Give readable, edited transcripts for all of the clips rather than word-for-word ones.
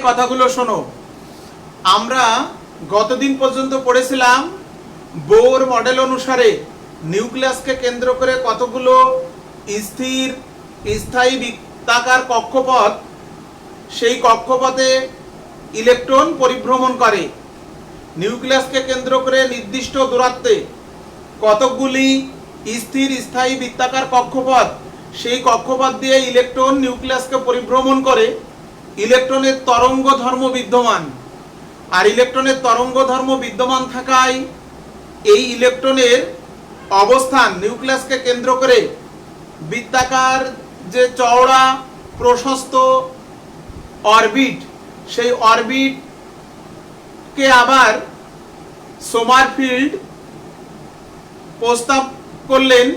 কথাগুলো শোনো। আমরা গতদিন পর্যন্ত পড়েছিলাম বোর মডেল অনুসারে নিউক্লিয়াসকে কেন্দ্র করে কতগুলো স্থির স্থায়ী বৃত্তাকার কক্ষপথ, সেই কক্ষপথে ইলেকট্রন পরিভ্রমণ করে। নিউক্লিয়াসকে কেন্দ্র করে নির্দিষ্ট দূরত্বে কতকগুলি স্থির স্থায়ী বৃত্তাকার কক্ষপথ, সেই কক্ষপথ দিয়ে ইলেকট্রন নিউক্লিয়াসকে পরিভ্রমণ করে। ইলেকট্রনের তরঙ্গ ধর্ম বিদ্যমান, আর ইলেকট্রনের তরঙ্গ ধর্ম বিদ্যমান থাকায় এই ইলেকট্রনের অবস্থান নিউক্লিয়াসকে কেন্দ্র করে বৃত্তাকার যে চওড়া প্রশস্ত অরবিট, সেই অরবিটকে আবার সোমারফিল্ড প্রস্তাব করলেন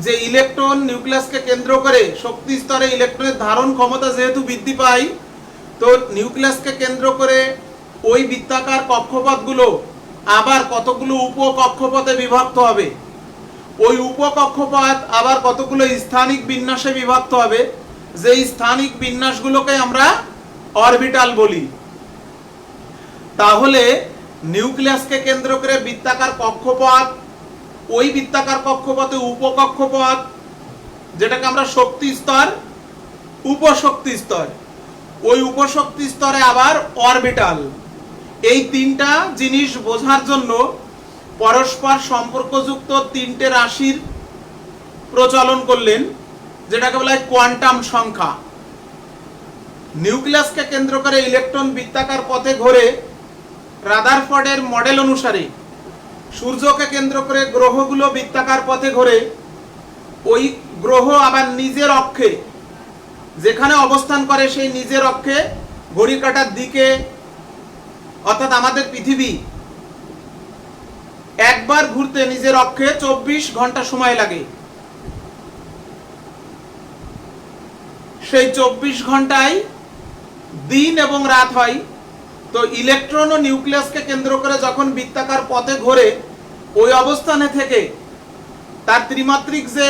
যে ইলেকট্রন নিউক্লিয়াসকে কেন্দ্র করে শক্তি স্তরে ইলেকট্রনের ধারণ ক্ষমতা যেহেতু বৃদ্ধি পায়, তো নিউক্লিয়াসকে কেন্দ্র করে ওই বৃত্তাকার কক্ষপথগুলো আবার কতগুলো উপকক্ষপথে বিভক্ত হবে। ওই উপকক্ষপথ আবার কতগুলো স্থানিক বিন্যাসে বিভক্ত হবে, যেই স্থানিক বিন্যাসগুলোকে আমরা অরবিটাল বলি। তাহলে নিউক্লিয়াসকে কেন্দ্র করে বৃত্তাকার কক্ষপথ, ওই বৃত্তাকার কক্ষপথে উপকক্ষপথ, যেটাকে আমরা শক্তি স্তর, উপশক্তি স্তর, ওই উপশক্তি স্তরে আবার অরবিটাল। এই তিনটা জিনিস বোঝার জন্য পরস্পর সম্পর্কযুক্ত তিনটে রাশির প্রচলন করলেন, যেটাকে বলা হয় কোয়ান্টাম সংখ্যা। নিউক্লিয়াসকে কেন্দ্র করে ইলেকট্রন বৃত্তাকার পথে ঘোরে। রাদারফোর্ডের মডেল অনুসারে সূর্যকে কেন্দ্র করে গ্রহগুলো বৃত্তাকার পথে ঘোরে। ওই গ্রহ আবার নিজের অক্ষে যেখানে অবস্থান করে সেই নিজের অক্ষে ঘড়ির কাঁটার দিকে, অর্থাৎ আমাদের পৃথিবী একবার ঘুরতে নিজের অক্ষে 24 ঘন্টা সময় লাগে। সেই 24 ঘন্টায় দিন এবং রাত হয়। তো ইলেকট্রন ও নিউক্লিয়াসকে কেন্দ্র করে যখন বৃত্তাকার পথে ঘোরে, ওই অবস্থানে থেকে তার ত্রিমাত্রিক যে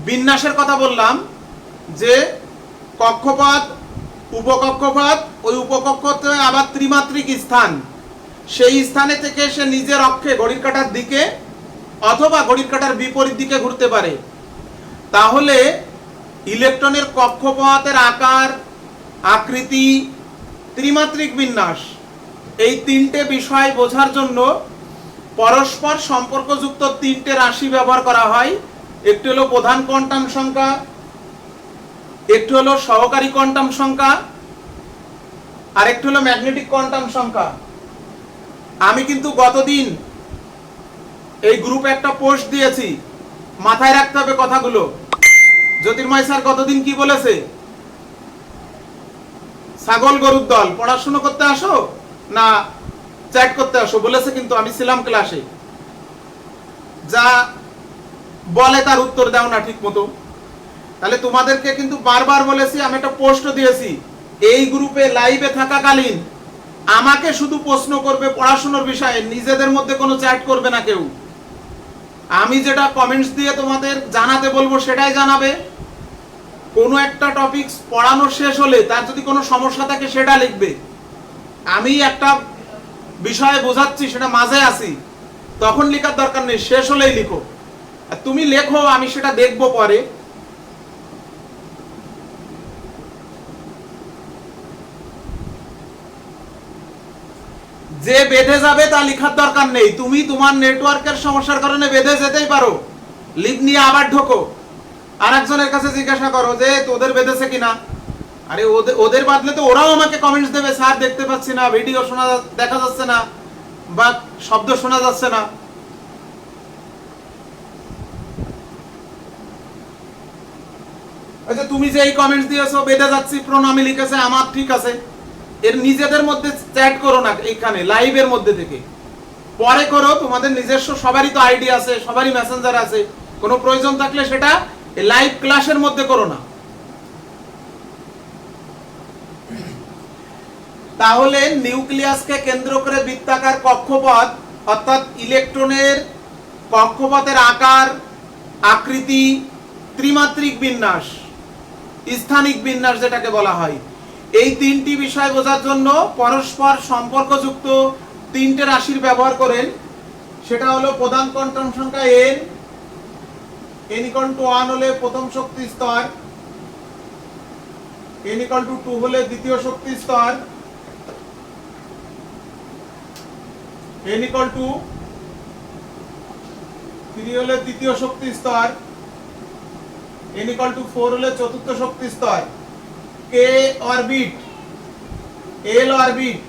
বিন্যাসের কথা বললাম, যে কক্ষপথ উপকক্ষপথ, ওই উপকক্ষপথে আবার ত্রিমাত্রিক স্থান, সেই স্থানে থেকে সে নিজের অক্ষে ঘড়ির কাঁটার দিকে অথবা ঘড়ির কাঁটার বিপরীত দিকে ঘুরতে পারে। তাহলে ইলেকট্রনের কক্ষপথের আকার, আকৃতি, ত্রিমাত্রিক বিন্যাস, এই তিনটে বিষয় বোঝার জন্য পরস্পর সম্পর্কযুক্ত তিনটে রাশি ব্যবহার করা হয়। একটি হলো প্রধান কোয়ান্টাম সংখ্যা, একটি হলো সহকারী কোয়ান্টাম সংখ্যা, আর একটি হলো ম্যাগনেটিক কোয়ান্টাম সংখ্যা। আমি কিন্তু গতদিন এই গ্রুপে একটা পোস্ট দিয়েছি, মাথায় রাখতে হবে কথাগুলো। জ্যোতির্ময় স্যার গতদিন কি বলেছে? ছাগল গরুর দল, পড়াশোনা করতে আসো না চ্যাট করতে আসো বলেছে, কিন্তু আমি ছিলাম ক্লাসে। যা বলে তার উত্তর দাও না ঠিক মতো। তাহলে তোমাদেরকে কিন্তু বারবার বলেছি, আমি একটা পোস্টও দিয়েছি, এই গ্রুপে লাইভে থাকাকালীন আমাকে শুধু প্রশ্ন করবে পড়াশোনার বিষয়ে, নিজেদের মধ্যে কোনো চ্যাট করবে না কেউ। আমি যেটা কমেন্টস দিয়ে তোমাদের জানাতে বলবো সেটাই জানাবে। কোনো একটা টপিকস পড়ানো শেষ হলে তার যদি কোনো সমস্যা থাকে সেটা লিখবে। আমি একটা বিষয়ে বোঝাচ্ছি, সেটা মাঝে আছি, তখন লেখার দরকার নেই, শেষ হলেই লিখো। আর তুমি লেখো, আমি সেটা দেখবো পরে। যে বেঁধে যাবে তা লেখার দরকার নেই। তুমি তোমার নেটওয়ার্কের সমস্যার কারণে বেঁধে যেতেই পারো, লিভ নিয়ে আবার ঢোকো, আর একজনের কাছে জিজ্ঞাসা করো যে তোদের বেঁধেছে কিনা। আরে ওদের বাদলে তো ওরাও আমাকে কমেন্টস দেবে, স্যার দেখতে পাচ্ছি না, ভিডিও শোনা দেখা যাচ্ছে না, বা শব্দ শোনা যাচ্ছে না। আচ্ছা, তুমি যে এই কমেন্টস দিয়েছো বেঁধে যাচ্ছি, প্রণামী লিখেছে, আমার ঠিক আছে, এর নিজেদের মধ্যে চ্যাট করো না এইখানে লাইভের মধ্যে থেকে, পরে করো। তোমাদের নিজস্ব সবারই তো আইডি আছে, সবারই মেসেঞ্জার আছে, কোনো প্রয়োজন থাকলে সেটা লাইভ ক্লাসের মধ্যে করো না। তাহলে নিউক্লিয়াসকে কেন্দ্র করে বৃত্তাকার কক্ষপথ, অর্থাৎ ইলেকট্রনের কক্ষপথের আকার, আকৃতি, ত্রিমাত্রিক বিন্যাস, স্থানিক বিন্যাস যেটাকে বলা হয়, এই তিনটি বিষয় বোঝার জন্য পরস্পর সম্পর্কযুক্ত তিনটে রাশির ব্যবহার করেন। সেটা হলো প্রধান কোয়ান্টাম সংখ্যা n = 1 হলে প্রথম শক্তি স্তর, n = 2 হলে দ্বিতীয় শক্তি স্তর, n = 3 হলে তৃতীয় শক্তি স্তর, n = 4 হলে চতুর্থ শক্তি স্তর। k orbit, l orbit,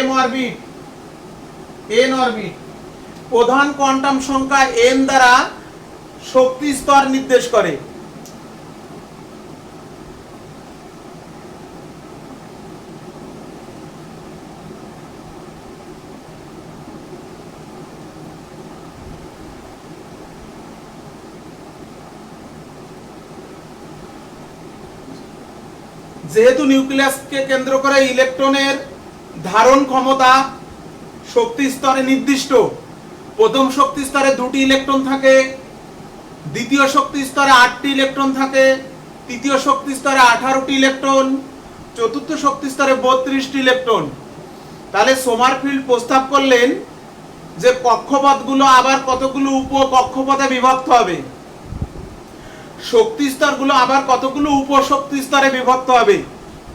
m orbit, n orbit প্রধান কোয়ান্টাম সংখ্যা n দ্বারা শক্তি স্তর নির্দেশ করে। যেহেতু নিউক্লিয়াসকে কেন্দ্র করে ইলেকট্রনের ধারণ ক্ষমতা শক্তি স্তরে নির্দিষ্ট, প্রথম শক্তি স্তরে 2টি ইলেকট্রন থাকে, দ্বিতীয় শক্তি স্তরে 8টি ইলেকট্রন থাকে, তৃতীয় শক্তি স্তরে 18টি ইলেকট্রন, চতুর্থ শক্তি স্তরে 32টি ইলেকট্রন। তাহলে সোমারফিল্ড প্রস্তাব করলেন যে কক্ষপথগুলো আবার কতগুলো উপ কক্ষপথে বিভক্ত হবে, শক্তি স্তরগুলো আবার কতগুলো উপশক্তি স্তরে বিভক্ত হবে।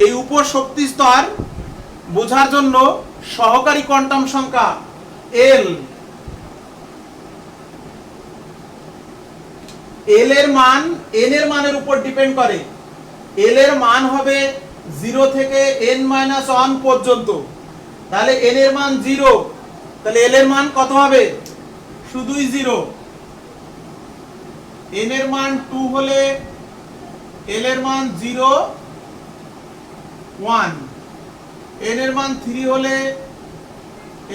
এই উপশক্তি স্তর বোঝার জন্য সহকারী কোয়ান্টাম সংখ্যা এল এর মান n এর মানের উপর ডিপেন্ড করে। এল এর মান হবে 0 থেকে n-1 পর্যন্ত। তাহলে n এর মান 0, তাহলে এল এর মান কত হবে? শুধুই 0। n এর মান 2 হলে l এর মান 0 1, n এর মান 3 হলে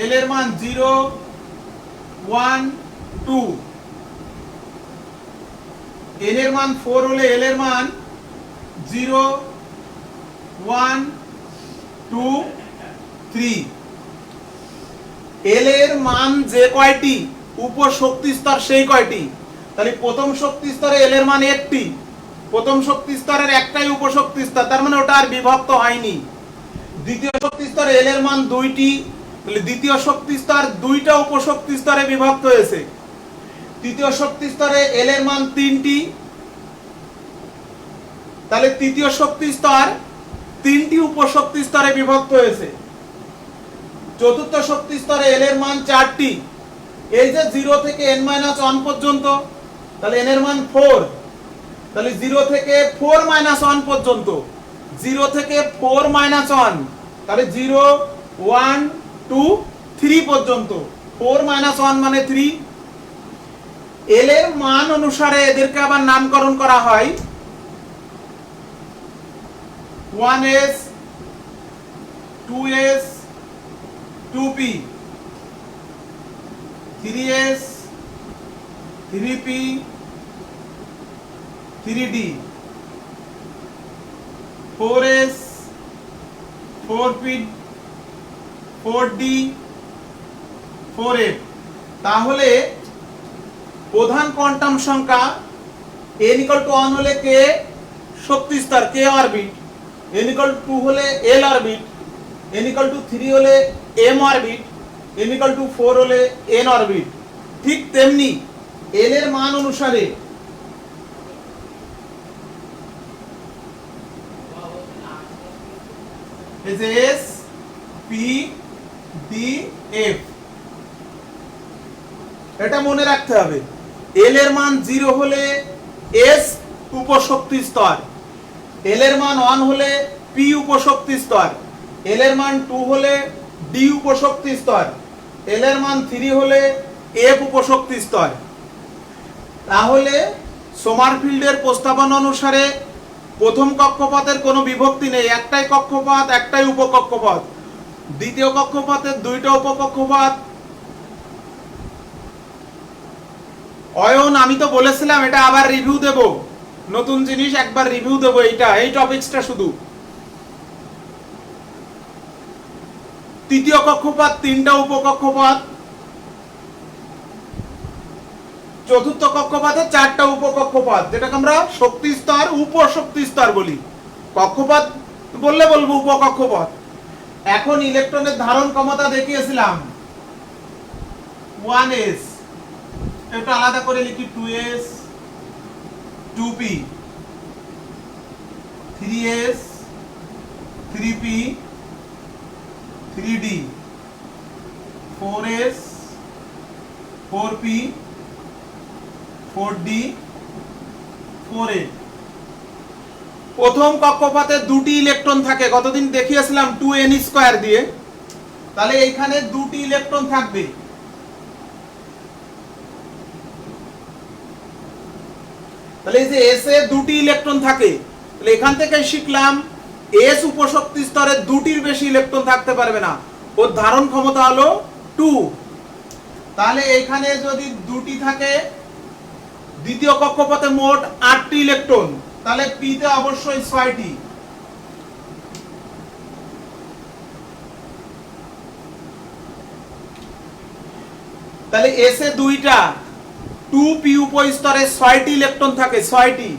l এর মান 0 1 2, n এর মান 4 হলে l এর মান 0 1 2 3। l এর মান যে কয়টি উপশক্তি স্তর সেই কয়টি। তাহলে প্রথম শক্তি স্তরে l এর মান 1টি, প্রথম শক্তি স্তরের একটাই উপশক্তি স্তর, তার মানে ওটা আর বিভক্ত হয়নি। দ্বিতীয় শক্তি স্তরে l এর মান 2টি, তাহলে দ্বিতীয় শক্তি স্তর 2টা উপশক্তি স্তরে বিভক্ত হয়েছে। তৃতীয় শক্তি স্তরে l এর মান 3টি, তাহলে তৃতীয় শক্তি স্তর 3টি উপশক্তি স্তরে বিভক্ত হয়েছে। চতুর্থ শক্তি স্তরে l এর মান 4টি, এই যে 0 থেকে n-1 পর্যন্ত, তাহলে n এর মান 4, তাহলে 0 থেকে 4-1 পর্যন্ত, 0 থেকে 4-1, তাহলে 0 1 2 3 পর্যন্ত, 4-1 মানে 3। l এর মান অনুসারে এদেরকে আবার নামকরণ করা হয় 1s 2s 2p 3s 3p 3d 4s 4p 4d 4f। তাহলে প্রধান কোয়ান্টাম সংখ্যা n = 1 হলে k শক্তি স্তর k অরবিট, n = 2 হলে l অরবিট, n = 3 হলে m অরবিট, n = 4 হলে n অরবিট। ঠিক তেমনি l এর মান অনুসারে এই যে s p d f, এটা মনে রাখতে হবে। l এর মান 0 হলে s উপশক্তি স্তর, l এর মান 1 হলে p উপশক্তি স্তর, l এর মান 2 হলে d উপশক্তি স্তর, l এর মান 3 হলে f উপশক্তি স্তর। তাহলে সোমারফিল্ডের প্রস্তাবনা অনুসারে প্রথম কক্ষপথের কোনো বিভক্তি নেই, একটাই কক্ষপথ, একটাই উপকক্ষপথ। দ্বিতীয় কক্ষপথের 2টা উপকক্ষপথ। অয়ন, আমি তো বলেছিলাম এটা আবার রিভিউ দেব, নতুন জিনিস একবার রিভিউ দেব, এই টপিকসটা শুধু। তৃতীয় কক্ষপথ 3টা উপকক্ষপথ, চতুর্থ কক্ষপথে 4টা উপকক্ষপথ, যেটাকে আমরা শক্তি স্তর উপশক্তি স্তর বলি। কক্ষপথ বললে বলবো উপকক্ষপথ। এখন ইলেকট্রনের ধারণ ক্ষমতা দেখিয়েছিলাম 1s, এটা আলাদা করে লিখি 2s, 2p, 3s, 3p, 3d, 4s, 4p, 4d, 4a। প্রথম কক্ষপথে দুটি ইলেকট্রন থাকে, কতদিন দেখিয়েছিলাম 2n² দিয়ে। তাহলে এইখানে দুটি ইলেকট্রন থাকবে। তাহলে এই যে s এ দুটি ইলেকট্রন থাকে, তাহলে এখান থেকে শিখলাম s উপশক্তি স্তরে দুটির বেশি ইলেকট্রন থাকতে পারবে না, ওর ধারণ ক্ষমতা হলো 2। তাহলে এখানে যদি দুটি থাকে, দ্বিতীয় কক্ষপথে মোট 8টি ইলেকট্রন, তাহলে p তে অবশ্যই 6টি। তাহলে s এ দুইটা 2p উপস্তরে 6টি ইলেকট্রন থাকে, 6টি।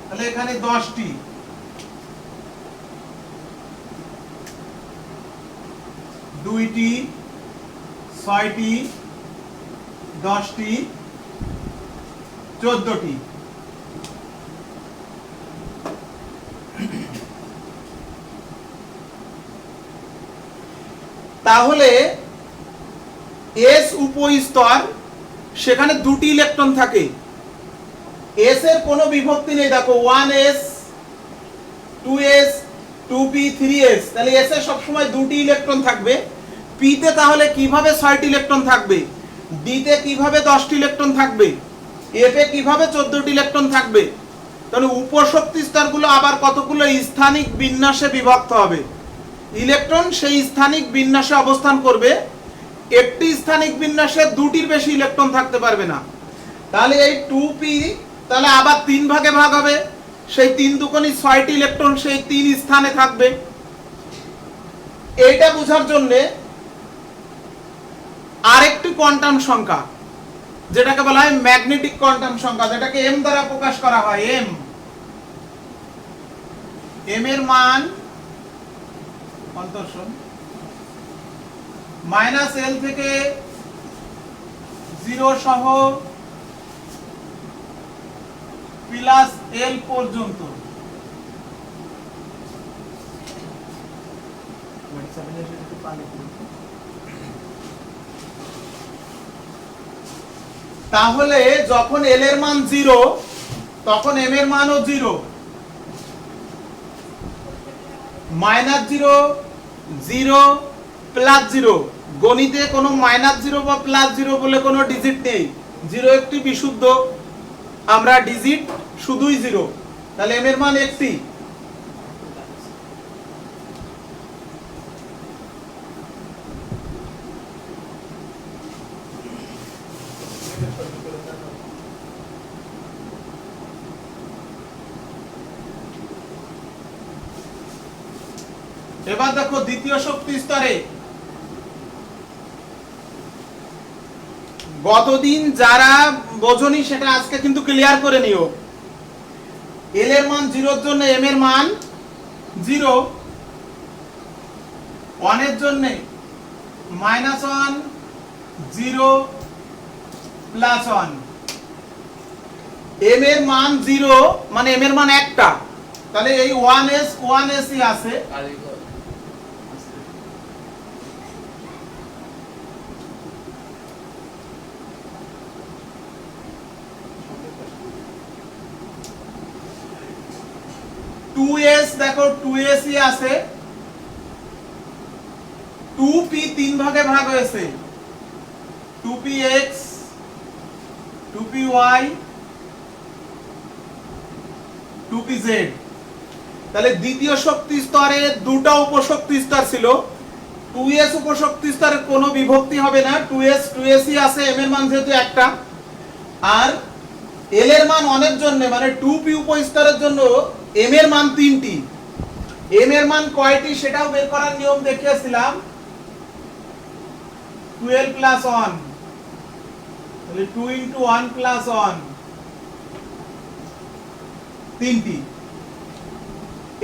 তাহলে এখানে 10টি, 2টি, 6টি, 10টি, 14টি। তাহলে s উপস্তর, সেখানে দুটি ইলেকট্রন থাকে, s এর কোনো বিভক্তি নেই। দেখো 1s, 2s, 2p, 3s, তাহলে s এ সব সময় দুটি ইলেকট্রন থাকবে। p তে তাহলে কিভাবে 6টি ইলেকট্রন থাকবে, d তে কিভাবে 10টি ইলেকট্রন থাকবে, f এ কিভাবে 14টি ইলেকট্রন থাকবে। তাহলে উপশক্তি স্তরগুলো আবার কতগুলো স্থানিক বিন্যাসে বিভক্ত হবে। ইলেকট্রন সেই স্থানিক বিন্যাসে অবস্থান করবে, একটি স্থানিক বিন্যাসে দুটির বেশি ইলেকট্রন থাকতে পারবে না। তাহলে এই 2p তাহলে আবার 3 ভাগে ভাগ হবে, সেই 3 দুগুণে 6টি ইলেকট্রন সেই 3 স্থানে থাকবে। এইটা বোঝার জন্য আরেকটি কোয়ান্টাম সংখ্যা, যেটাকে বলা হয় ম্যাগনেটিক কোয়ান্টাম সংখ্যা, যেটাকে m দ্বারা প্রকাশ করা হয়। m এর মান -l থেকে 0 সহ +l পর্যন্ত। তাহলে যখন l এর মান 0, তখন m এর মানও 0। -0, 0, +0, গণিতে কোনো -0 বা +0 বলে কোনো ডিজিট নেই। 0 একটি বিশুদ্ধ আমরা ডিজিট, শুধুই 0। তাহলে m এর মান একটি। এবার দেখো দ্বিতীয় শক্তি স্তরে গতদিন যারা বোঝনি সেটা আজকে কিন্তু ক্লিয়ার করে নিও। l এর মান 0 এর জন্য m এর মান 0, 1 এর জন্য -1, 0, +1। m এর মান 0 মানে m এর মান একটা, তাহলে এই 1s ই আছে। দেখো 2s ই আছে। 2p 3 ভাগে ভাগ হয়েছে, 2px, 2py, 2pz। তাহলে দ্বিতীয় শক্তি স্তরে দুটো উপশক্তি স্তর ছিল। 2s উপশক্তি স্তরে কোনো বিভক্তি হবে না, 2s ই আছে, m এর মান যেহেতু একটা। আর l এর মান 1 এর জন্য মানে 2p উপস্তরের জন্য m এর মান 3টি। m এর মান কয়টি সেটাও বের করার নিয়ম দেখিয়েছিলাম, 12 + 1, তাহলে 2 × 1 + 1, তিনটি।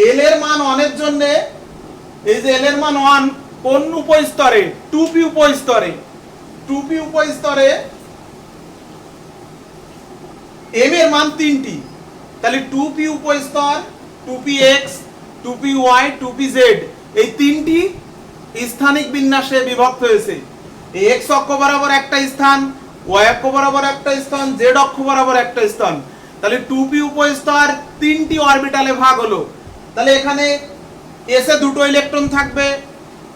এল এর মান 1 এর জন্য এই যে এল এর মান 1 কোন উপস্তরে 2p উপস্তরে 2p উপস্তরে m এর মান 3টি, তাহলে 2p উপস্তর 2px 2py 2pz এই তিনটি স্থানিক বিন্যাসে বিভক্ত হয়েছে। এই x অক্ষ বরাবর একটা স্থান, y অক্ষ বরাবর একটা স্থান, z অক্ষ বরাবর একটা স্থান, তাহলে 2p উপস্তর তিনটি অরবিটালে ভাগ হলো। তাহলে এখানে s এ দুটো ইলেকট্রন থাকবে,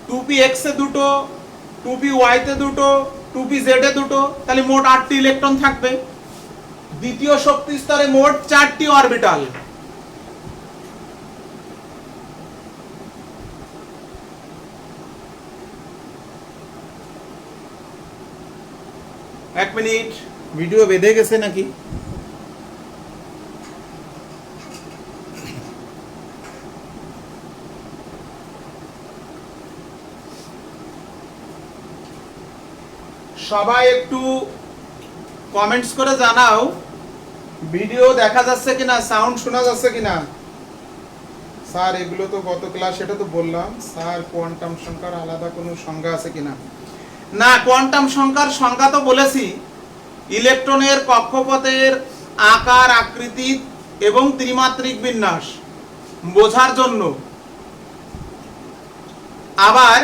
2px এ দুটো, 2py তে দুটো, 2pz এ দুটো, তাহলে মোট 8টি ইলেকট্রন থাকবে। দ্বিতীয় শক্তি স্তরে মোট 4টি অরবিটাল। এক মিনিট, ভিডিও বেঁধে গেছে নাকি? সবাই একটু কমেন্টস করে জানাও ভিডিও দেখা যাচ্ছে কিনা, সাউন্ড শোনা যাচ্ছে কিনা। স্যার এগুলো তো গত ক্লাস এটা তো বললাম স্যার, কোয়ান্টাম সংখ্যার আলাদা কোনো সংজ্ঞা আছে কিনা। না, কোয়ান্টাম সংখ্যার সংজ্ঞা তো বলেছি, ইলেকট্রনের কক্ষপথের আকার আকৃতি এবং ত্রিমাত্রিক বিন্যাস বোঝার জন্য, আবার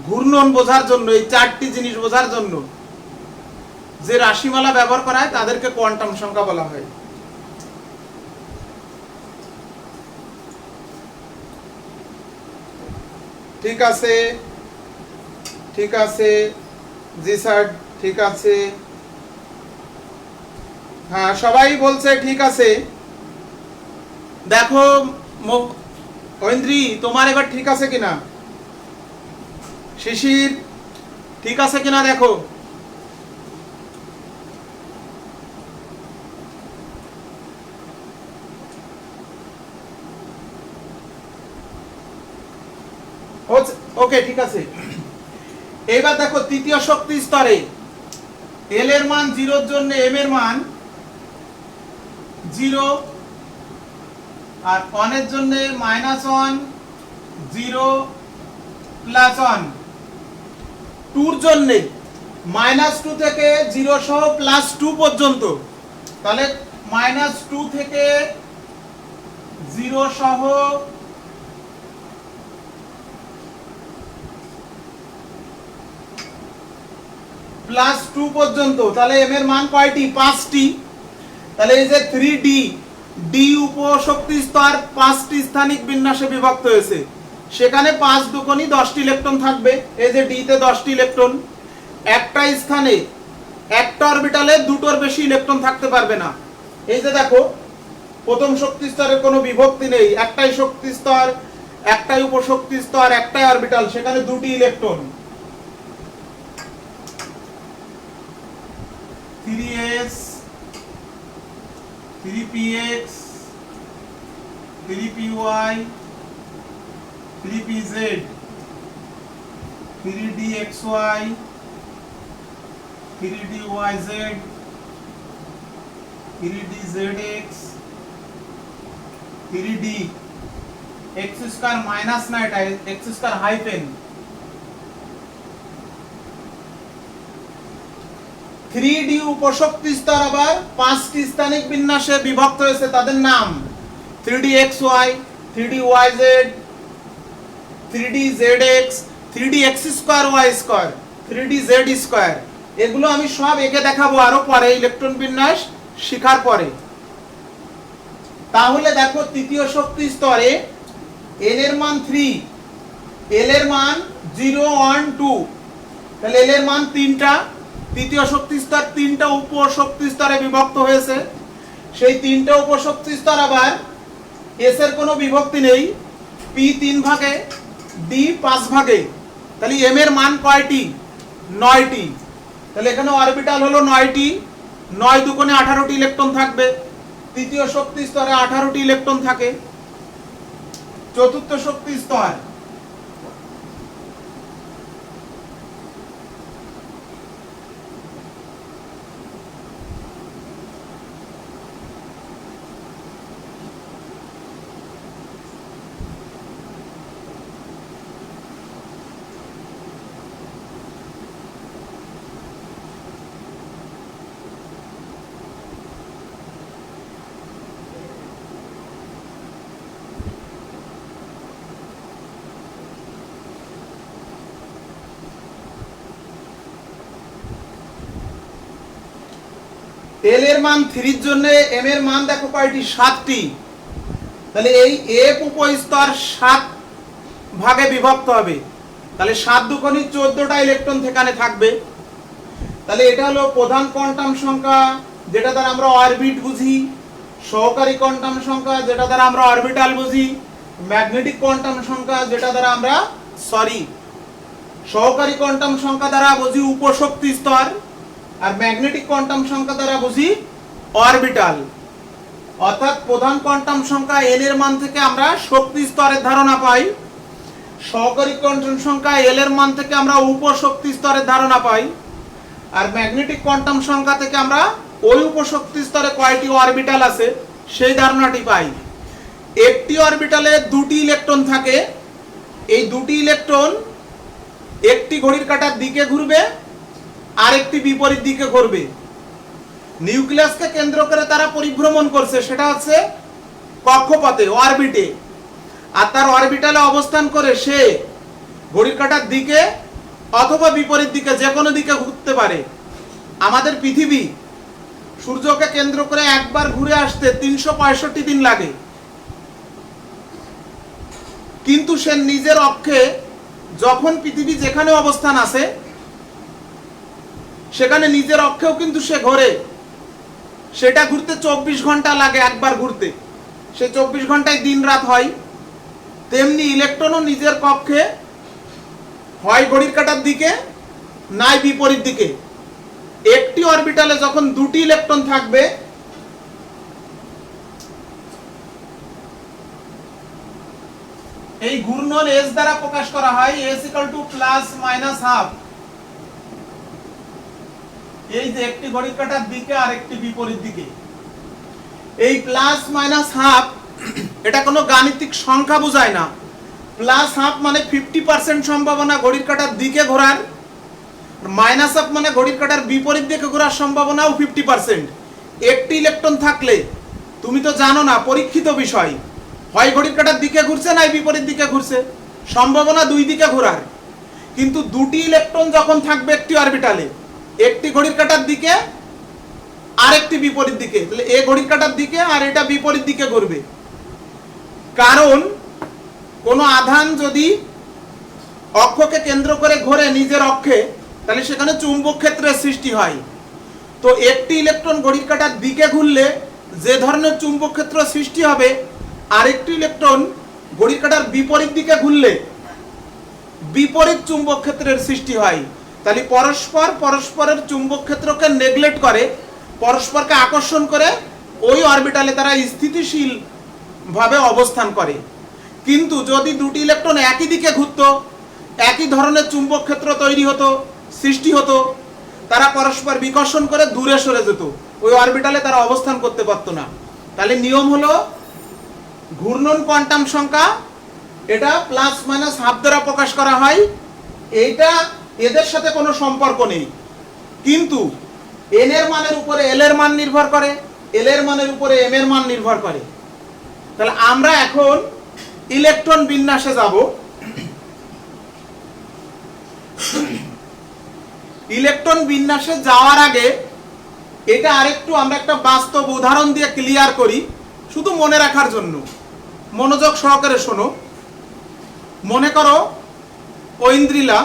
ঘূর্ণন বোঝার জন্য, এই 4টি জিনিস বোঝার জন্য যে রাশিমালা ব্যবহার করা হয় তাদেরকে কোয়ান্টাম সংখ্যা বলা হয়। ঠিক আছে, ঠিক আছে, জি স্যার ঠিক আছে, হ্যাঁ সবাই বলছে ঠিক আছে। দেখো ঐন্দ্রি, তোমার এবার ঠিক আছে কিনা, শিশির ঠিক আছে কিনা দেখো। ওকে ঠিক আছে। এবার দেখো তৃতীয় শক্তি স্তরে এল এর মান 0 এর জন্য এম এর মান 0, আর 1 এর জন্য -1 0 +1, 2 এর জন্য -2 থেকে 0 সহ +2 পর্যন্ত, তাহলে -2 থেকে 0 সহ +2 পর্যন্ত, তাহলে m এর মান কয়টি? 5টি। তাহলে এই যে 3d d উপশক্তি স্তর 5টি স্থানিক বিন্যাসে বিভক্ত হয়েছে, সেখানে 5 দুগুণী 10টি ইলেকট্রন থাকবে। এই যে d তে 10টি ইলেকট্রন, একটা স্থানে একটা অরবিটালে দুটোর বেশি ইলেকট্রন থাকতে পারবে না। এই যে দেখো প্রথম শক্তি স্তরের কোনো বিভক্তি নেই, একটাই শক্তি স্তর, একটাই উপশক্তি স্তর, একটাই অরবিটাল, সেখানে দুটি electron. 3s 3px 3py 3pz 3dxy 3dyz 3dzx 3d x square minus না, এটা x স্কয়ার হাইফেন 3d উপশক্তি স্তর আবার 5টি স্থানিক বিন্যাসে বিভক্ত হয়েছে, তাদের নাম 3dxy 3dyz 3dzx 3dx square y square 3dz square. এগুলো আমি সব এঁকে দেখাবো আরো পরে, ইলেকট্রন বিন্যাস শেখার পরে। তাহলে দেখো তৃতীয় শক্তি স্তরে n এর মান 3, l এর মান 0 1 2, তাহলে l এর মান 3টা। তৃতীয় শক্তি স্তর 3টা উপশক্তি স্তরে বিভক্ত হয়েছে, সেই 3টা উপশক্তি স্তর আবার s এর কোনো বিভক্তি নেই, p 3 ভাগে d 5 ভাগে, তাহলে m এর মান কয়টি? 9টি। তাহলে এখানে অরবিটাল হলো 9টি, 9 দুগুণে 18টি ইলেকট্রন থাকবে। তৃতীয় শক্তি স্তরে 18টি ইলেকট্রন থাকে। চতুর্থ শক্তি স্তর এল এর মান 3 এর জন্য এম এর মান দেখো কয়টি 7টি, তাহলে এই এফ উপস্তর 7 ভাগে বিভক্ত হবে, তাহলে 7 দুগুণে 14টা ইলেকট্রন সেখানে থাকবে। তাহলে এটা হলো প্রধান কোয়ান্টাম সংখ্যা যেটা দ্বারা আমরা অরবিট বুঝি, সহকারী কোয়ান্টাম সংখ্যা যেটা দ্বারা আমরা অরবিটাল বুঝি, ম্যাগনেটিক কোয়ান্টাম সংখ্যা যেটা দ্বারা আমরা সহকারী কোয়ান্টাম সংখ্যা দ্বারা বুঝি উপশক্তি স্তর, আর ম্যাগনেটিক কোয়ান্টাম সংখ্যা দ্বারা বুঝি অরবিটাল। অর্থাৎ প্রধান কোয়ান্টাম সংখ্যা এন এর মান থেকে আমরা শক্তি স্তরের ধারণা পাই, সহকারী কোয়ান্টাম সংখ্যা এল এর মান থেকে আমরা উপশক্তি স্তরের ধারণা পাই, আর ম্যাগনেটিক কোয়ান্টাম সংখ্যা থেকে আমরা ওই উপশক্তি স্তরে কয়টি অরবিটাল আছে সেই ধারণাটি পাই। একটি অরবিটালে 2টি ইলেকট্রন থাকে, এই 2টি ইলেকট্রন একটি ঘড়ির কাঁটার দিকে ঘুরবে আর একটি বিপরীত দিকে ঘুরবে। নিউক্লিয়াসকে কেন্দ্র করে তারা পরিভ্রমণ করছে, সেটা হচ্ছে কক্ষপথে অরবিটে, আর তার অরবিটালে অবস্থান করে সে ঘড়ির কাঁটার দিকে অথবা বিপরীত দিকে যে কোনো দিকে ঘুরতে পারে। আমাদের পৃথিবী সূর্যকে কেন্দ্র করে একবার ঘুরে আসতে 365 দিন লাগে, কিন্তু সে নিজের অক্ষে যখন পৃথিবী যেখানে অবস্থান আছে সেখানে নিজের অক্ষেও কিন্তু সে ঘোরে, সেটা ঘুরতে 24 ঘন্টা লাগে একবার ঘুরতে, সে 24 ঘন্টায় দিন রাত হয়। তেমনি ইলেকট্রনও নিজের কক্ষে হয় ঘড়ির কাঁটার দিকে নাই বিপরীত দিকে। একটি অরবিটালে যখন 2টি ইলেকট্রন থাকবে, এই ঘূর্ণন এস দ্বারা প্রকাশ করা হয়, S equal to plus minus half. এই যে একটি ঘড়ির কাঁটার দিকে আর একটি বিপরীত দিকে, এই প্লাস মাইনাস হাফ এটা কোনো গাণিতিক সংখ্যা বোঝায় না। প্লাস হাফ মানে 50% সম্ভাবনা ঘড়ির কাঁটার দিকে ঘোরার, মাইনাস হাফ মানে ঘড়ির কাঁটার বিপরীত দিকে ঘোরার সম্ভাবনাও 50%। একটি ইলেকট্রন থাকলে তুমি তো জানো না, পরীক্ষিত বিষয়, হয় ঘড়ির কাঁটার দিকে ঘুরছে নাই বিপরীত দিকে ঘুরছে, সম্ভাবনা 2 দিকে ঘোরার। কিন্তু 2টি ইলেকট্রন যখন থাকবে একটি অরবিটালে, একটি ঘড়ির কাঁটার দিকে আর একটি বিপরীত দিকে, তাহলে এ ঘড়ির কাঁটার দিকে আর এটা বিপরীত দিকে ঘুরবে। কারণ কোনো আধান যদি অক্ষকে কেন্দ্র করে ঘোরে নিজের অক্ষে, তাহলে সেখানে চুম্বক ক্ষেত্রের সৃষ্টি হয়। তো একটি ইলেকট্রন ঘড়ির কাঁটার দিকে ঘুরলে যে ধরনের চুম্বক ক্ষেত্র সৃষ্টি হবে, আরেকটি ইলেকট্রন ঘড়ির কাঁটার বিপরীত দিকে ঘুরলে বিপরীত চুম্বক ক্ষেত্রের সৃষ্টি হয়। তাহলে পরস্পরের চুম্বক ক্ষেত্রকে নেগলেক্ট করে, পরস্পরকে আকর্ষণ করে ওই অরবিটালে তারা স্থিতিশীল ভাবে অবস্থান করে। কিন্তু যদি 2টি ইলেকট্রন একই দিকে ঘুরতো, একই ধরনের চুম্বক ক্ষেত্র তৈরি হতো, সৃষ্টি হতো, তারা পরস্পর বিকর্ষণ করে দূরে সরে যেত, ওই অরবিটালে তারা অবস্থান করতে পারতো না। তাহলে নিয়ম হলো ঘূর্ণন কোয়ান্টাম সংখ্যা এটা প্লাস মাইনাস হাফ দ্বারা প্রকাশ করা হয়। এইটা এদের সাথে কোনো সম্পর্ক নেই, কিন্তু এন এর মানের উপরে এল এর মান নির্ভর করে, এল এর মানের উপরে এম এর মান নির্ভর করে। তাহলে আমরা এখন ইলেকট্রন বিন্যাসে যাব। ইলেকট্রন বিন্যাসে যাওয়ার আগে এটা আরেকটু আমরা একটা বাস্তব উদাহরণ দিয়ে ক্লিয়ার করি, শুধু মনে রাখার জন্য। মনোযোগ সহকারে শোনো। মনে করো ঐন্দ্রিলা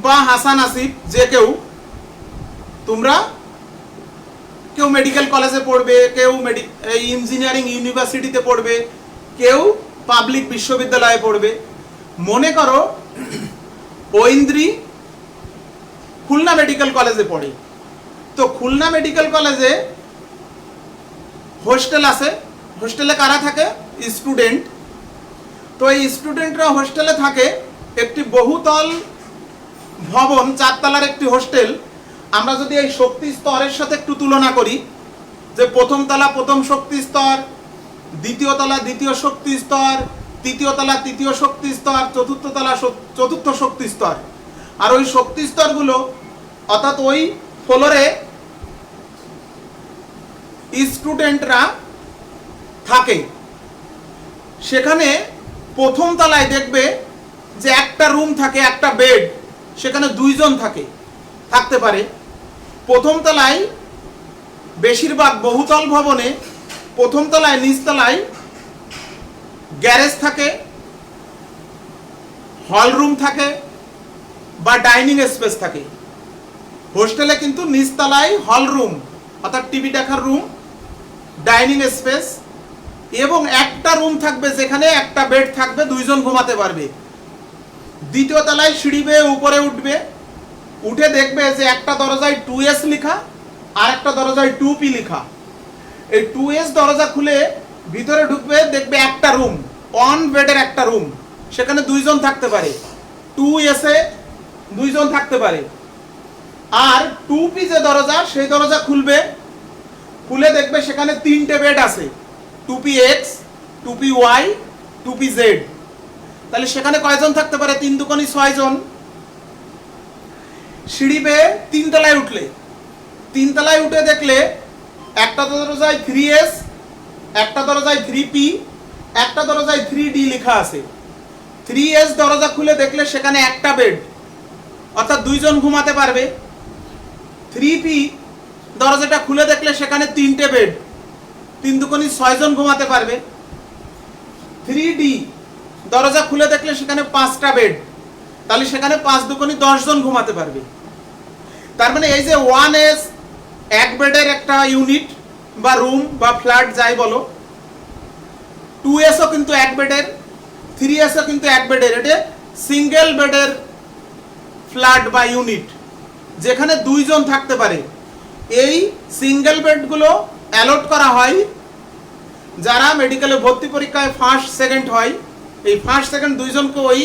বা হাসান আসিফ, যে কেউ, তোমরা কেউ মেডিকেল কলেজে পড়বে, কেউ ইঞ্জিনিয়ারিং ইউনিভার্সিটিতে পড়বে, কেউ পাবলিক বিশ্ববিদ্যালয়ে পড়বে। মনে করো ঐন্দ্রি খুলনা মেডিকেল কলেজে পড়ে। তো খুলনা মেডিকেল কলেজে হোস্টেল আছে, হোস্টেলে কারা থাকে? স্টুডেন্ট। তো এই স্টুডেন্টরা হোস্টেলে থাকে, একটি বহুতল ভবন, 4 তলার একটি হোস্টেল। আমরা যদি এই শক্তি স্তরের সাথে একটু তুলনা করি, যে প্রথম তলা প্রথম শক্তি স্তর, দ্বিতীয় তলা দ্বিতীয় শক্তি স্তর, তৃতীয় তলা তৃতীয় শক্তি স্তর, চতুর্থ তলা চতুর্থ শক্তি স্তর। আর ওই শক্তি স্তরগুলো অর্থাৎ ওই ফ্লোরে স্টুডেন্টরা থাকে। সেখানে প্রথম তলায় দেখবে যে একটা রুম থাকে, একটা বেড, সেখানে 2 জন থাকতে পারে। প্রথম তলায় বেশিরভাগ বহুতল ভবনে প্রথম তলায় নিচতলায় গ্যারেজ থাকে, হল রুম থাকে বা ডাইনিং স্পেস থাকে। হোস্টেলে কিন্তু নিচতলায় হল রুম অর্থাৎ টিভি দেখার রুম, ডাইনিং স্পেস এবং একটা রুম থাকবে যেখানে একটা বেড থাকবে, দুইজন ঘুমাতে পারবে। দ্বিতীয় তলায় সিঁড়ি বেয়ে উপরে উঠবে, উঠে দেখবে যে একটা দরজায় 2S লেখা আর একটা দরজায় 2P লেখা। এই 2S দরজা খুলে ভিতরে ঢুকবে, দেখবে একটা রুম, অন বেডের একটা রুম, সেখানে দুইজন থাকতে পারে। 2S এ দুইজন থাকতে পারে। আর 2P যে দরজা, সেই দরজা খুলবে, খুলে দেখবে সেখানে 3টে বেড আছে, 2PX, 2PY, 2PZ। তাহলে সেখানে কয়জন থাকতে পারে? 3 দুগুণে 6 জন। সিঁড়ি বেয়ে 3 তলায় উঠলে, 3 তলায় উঠে দেখলে একটা দরজায় 3S, একটা দরজায় 3P, একটা দরজায় 3D লেখা আছে। 3S দরজা খুলে দেখলে সেখানে একটা বেড অর্থাৎ দুইজন ঘুমাতে পারবে। 3P দরজাটা খুলে দেখলে সেখানে 3টে বেড, 3 দুগুণে 6 জন ঘুমাতে পারবে। 3D দরজা খুলে দেখলে সেখানে 5টা বেড, তাহলে সেখানে 5 দুগুণে 10 জন ঘুমাতে পারবে। তার মানে এই যে 1S এক বেডের একটা ইউনিট বা রুম বা ফ্ল্যাট যাই বলো, 2S ও কিন্তু এক বেডের, 3S ও কিন্তু এক বেডের। এটা সিঙ্গেল বেডের ফ্ল্যাট বা ইউনিট যেখানে দুইজন থাকতে পারে। এই সিঙ্গেল বেডগুলো অ্যালট করা হয় যারা মেডিকেলে ভর্তি পরীক্ষায় ফার্স্ট সেকেন্ড হয়। এই ফার্স্ট সেকেন্ড দুইজনকে ওই